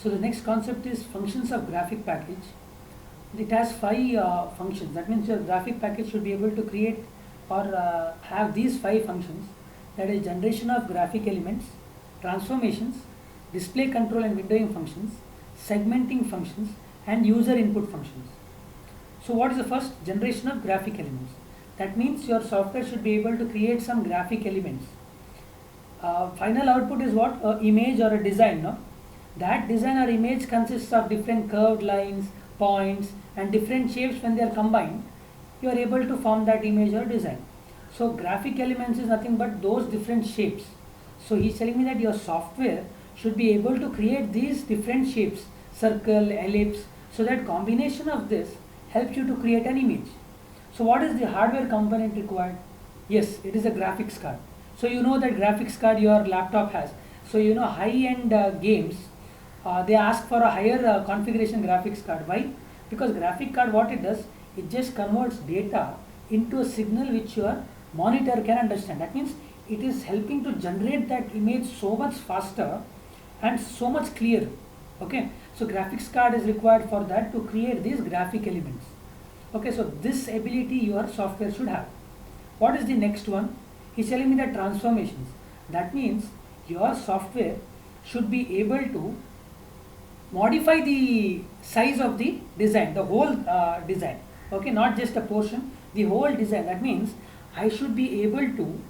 So the next concept is functions of graphic package. It has five functions. That means your graphic package should be able to create or have these five functions. That is generation of graphic elements, transformations, display control and windowing functions, segmenting functions, and user input functions. So what is the first? Generation of graphic elements. That means your software should be able to create some graphic elements. Final output is what? A image or a design, no? That design or image consists of different curved lines, points, and different shapes. When they are combined, you are able to form that image or design. So graphic elements is nothing but those different shapes. So he's telling me that your software should be able to create these different shapes, circle, ellipse, so that combination of this helps you to create an image. So what is the hardware component required? Yes, it is a graphics card. So you know that graphics card your laptop has. So you know high-end games, they ask for a higher configuration graphics card. Why? Because graphic card, what it does, it just converts data into a signal which your monitor can understand. That means it is helping to generate that image so much faster and so much clearer. Okay, so graphics card is required for that, to create these graphic elements. Okay, so this ability your software should have. What is the next one? He's telling me that transformations. That means your software should be able to modify the size of the design, the whole design. Okay, not just a portion, the whole design. That means I should be able to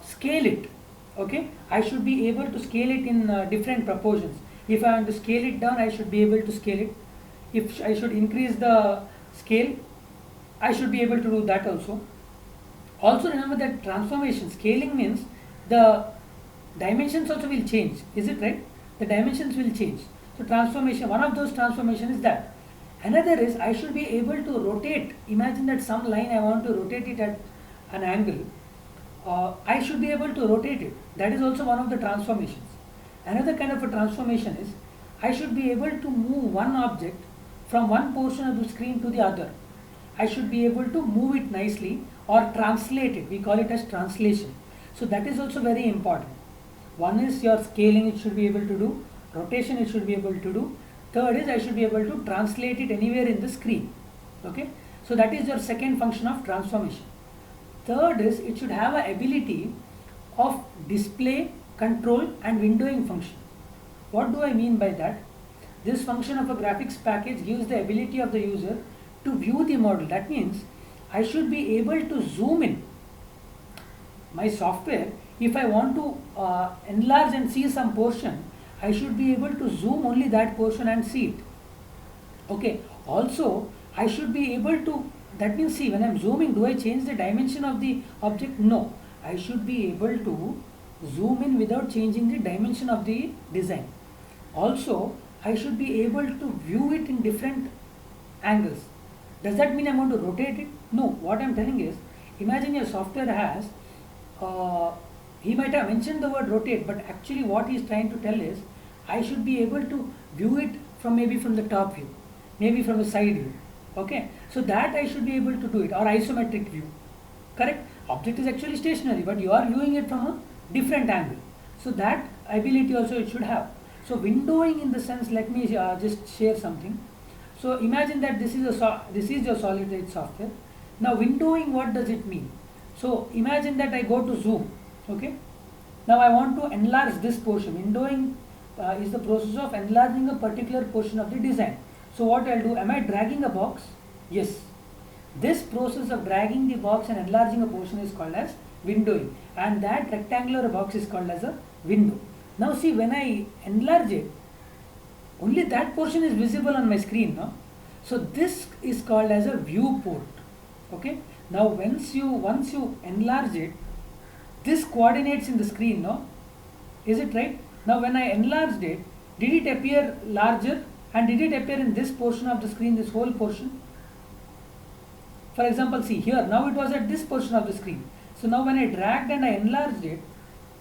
scale it. Okay, I should be able to scale it in different proportions. If I want to scale it down, I should be able to scale it. If I should increase the scale, I should be able to do that also. Also remember that transformation, scaling means the dimensions also will change. Is it right? The dimensions will change. So transformation, one of those transformation is that. Another is I should be able to rotate. Imagine that some line I want to rotate it at an angle. I should be able to rotate it. That is also one of the transformations. Another kind of a transformation is I should be able to move one object from one portion of the screen to the other. I should be able to move it nicely or translate it. We call it as translation. So that is also very important. One is your scaling, it should be able to do. Rotation, it should be able to do. Third is I should be able to translate it anywhere in the screen. Okay. So that is your second function of transformation. Third is it should have an ability of display, control and windowing function. What do I mean by that? This function of a graphics package gives the ability of the user to view the model. That means I should be able to zoom in. My software, if I want to enlarge and see some portion, I should be able to zoom only that portion and see it. Okay. Also, I should be able to, that means see, when I am zooming, do I change the dimension of the object? No. I should be able to zoom in without changing the dimension of the design. Also, I should be able to view it in different angles. Does that mean I want to rotate it? No. What I am telling is, imagine your software has, he might have mentioned the word rotate, but actually what he is trying to tell is, I should be able to view it from maybe from the top view, maybe from the side view. Okay, so that I should be able to do it, or isometric view. Correct? Object is actually stationary, but you are viewing it from a different angle. So that ability also it should have. So windowing, in the sense, let me just share something. So imagine that this is your solid edge software. Now windowing, what does it mean? So imagine that I go to zoom. Okay. Now I want to enlarge this portion. Windowing is the process of enlarging a particular portion of the design. So what I'll do, am I dragging a box? Yes. This process of dragging the box and enlarging a portion is called as windowing, and that rectangular box is called as a window. Now see, when I enlarge it, only that portion is visible on my screen. No? So this is called as a viewport. Okay. Now once you enlarge it, this coordinates in the screen. No? Is it right? Now when I enlarged it, did it appear larger? And did it appear in this portion of the screen, this whole portion? For example, see here, now it was at this portion of the screen. So now when I dragged and I enlarged it,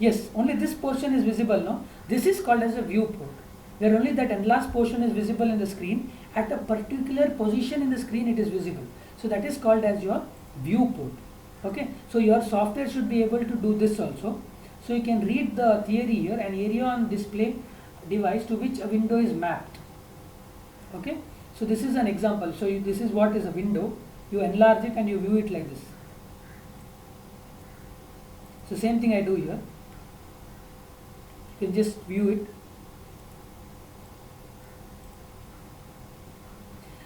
yes, only this portion is visible. No? This is called as a viewport, where only that enlarged portion is visible in the screen. At a particular position in the screen it is visible. So that is called as your viewport. Okay. So your software should be able to do this also. So you can read the theory here: an area on display device to which a window is mapped. Okay, so this is an example. So this is what is a window. You enlarge it and you view it like this. So same thing I do here. You can just view it.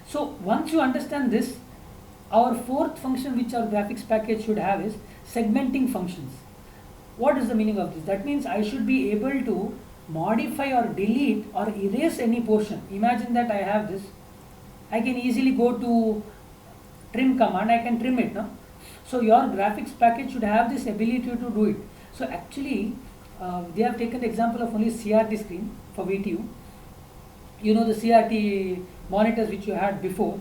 So once you understand this, our fourth function which our graphics package should have is segmenting functions. What is the meaning of this? That means I should be able to modify or delete or erase any portion. Imagine that I have this. I can easily go to trim command, I can trim it. No? So your graphics package should have this ability to do it. So actually, they have taken the example of only CRT screen for VTU. You know the CRT monitors which you had before.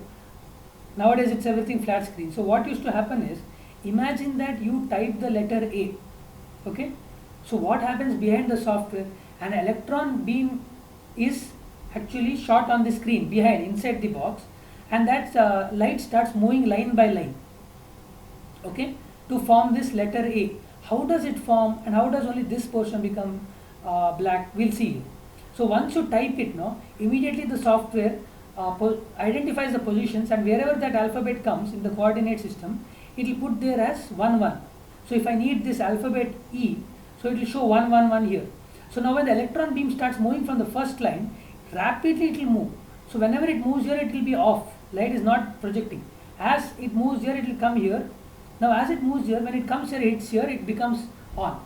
Nowadays it's everything flat screen. So what used to happen is, imagine that you type the letter A. Okay. So what happens behind the software? An electron beam is actually shot on the screen behind, inside the box, and that light starts moving line by line. Okay, to form this letter A. How does it form and how does only this portion become black? We'll see. So once you type it now, immediately the software identifies the positions, and wherever that alphabet comes in the coordinate system, it will put there as 1 1. So if I need this alphabet E, so it will show 1 1 1 here. So now when the electron beam starts moving from the first line, rapidly it will move. So whenever it moves here, it will be off. Light is not projecting. As it moves here, it will come here. Now as it moves here, when it comes here, hits here, it becomes on.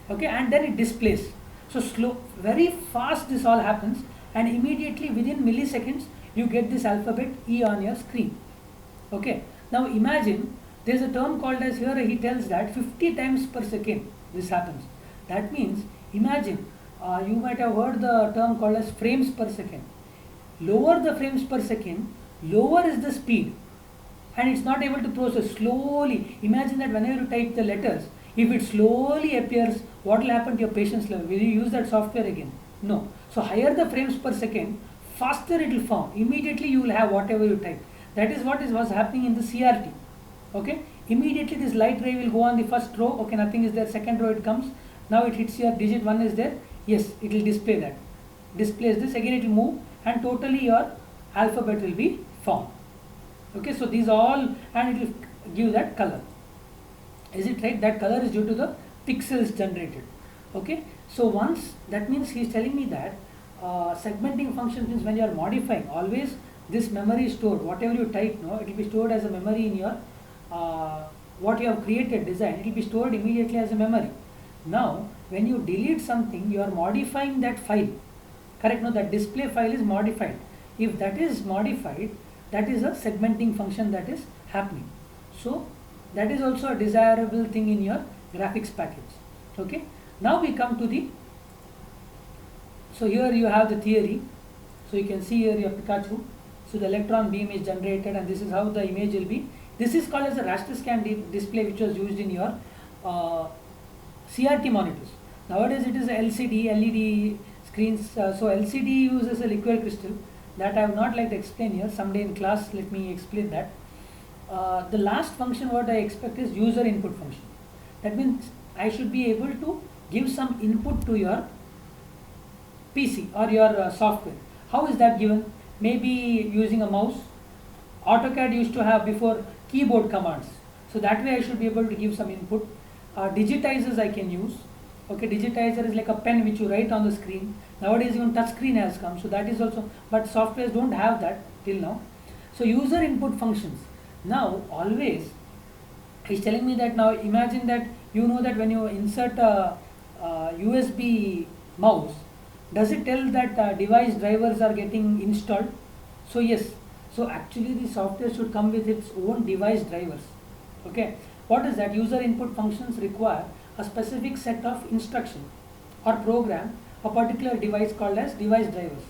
Okay, and then it displays. So slow, very fast this all happens, and immediately within milliseconds, you get this alphabet E on your screen. Okay, now imagine there is a term called as, here he tells that 50 times per second this happens. That means, imagine, you might have heard the term called as frames per second. Lower the frames per second, lower is the speed, and it's not able to process slowly. Imagine that whenever you type the letters, if it slowly appears, what will happen to your patience level? Will you use that software again? No. So higher the frames per second, faster it will form. Immediately you will have whatever you type. That is what was happening in the CRT. Okay. Immediately this light ray will go on the first row. Okay, nothing is there. Second row it comes. Now it hits here. Digit 1 is there. Yes, it will display that. Displays this. Again it will move, and totally your alphabet will be formed. Okay. So these all, and it will give that color. Is it right? That color is due to the pixels generated. Okay. So once, that means he is telling me that segmenting function means when you are modifying, always this memory is stored. Whatever you type, no, it will be stored as a memory in your what you have created design. It will be stored immediately as a memory. Now, when you delete something, you are modifying that file. Correct? No, that display file is modified. If that is modified, that is a segmenting function that is happening. So that is also a desirable thing in your graphics package. Okay. Now we come to the, so here you have the theory. So you can see here your Pikachu. So the electron beam is generated, and this is how the image will be. This is called as a raster scan display, which was used in your CRT monitors. Nowadays it is a LCD, LED screens. So LCD uses a liquid crystal that I would not like to explain here. Someday in class, let me explain that. The last function what I expect is user input function. That means I should be able to give some input to your PC or your software. How is that given? Maybe using a mouse. AutoCAD used to have before keyboard commands. So that way I should be able to give some input. Digitizers I can use. Okay, digitizer is like a pen which you write on the screen. Nowadays even touch screen has come. So that is also, but softwares don't have that till now. So user input functions. Now always he's telling me that, now imagine that you know that when you insert a USB mouse, does it tell that device drivers are getting installed? So yes. So actually the software should come with its own device drivers. Okay. What is that? User input functions require a specific set of instruction or program a particular device called as device drivers.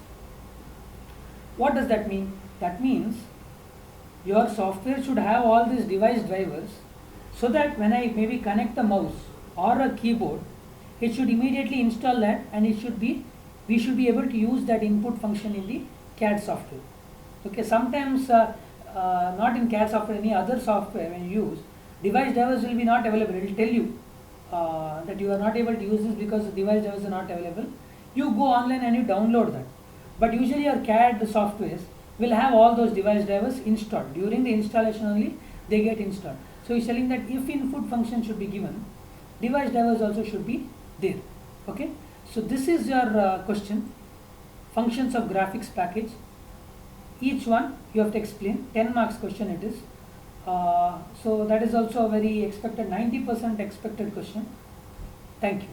What does that mean? That means your software should have all these device drivers, so that when I maybe connect the mouse or a keyboard, it should immediately install that, and it should be, we should be able to use that input function in the CAD software. Okay, sometimes not in CAD software, any other software when you use, device drivers will be not available. It will tell you that you are not able to use this because the device drivers are not available. you go online and you download that. But usually your CAD softwares will have all those device drivers installed. During the installation only they get installed. So he's telling that if input function should be given, device drivers also should be there. Okay. So this is your question. Functions of graphics package. Each one you have to explain. 10 marks question it is. So that is also a very expected, 90% expected question. Thank you.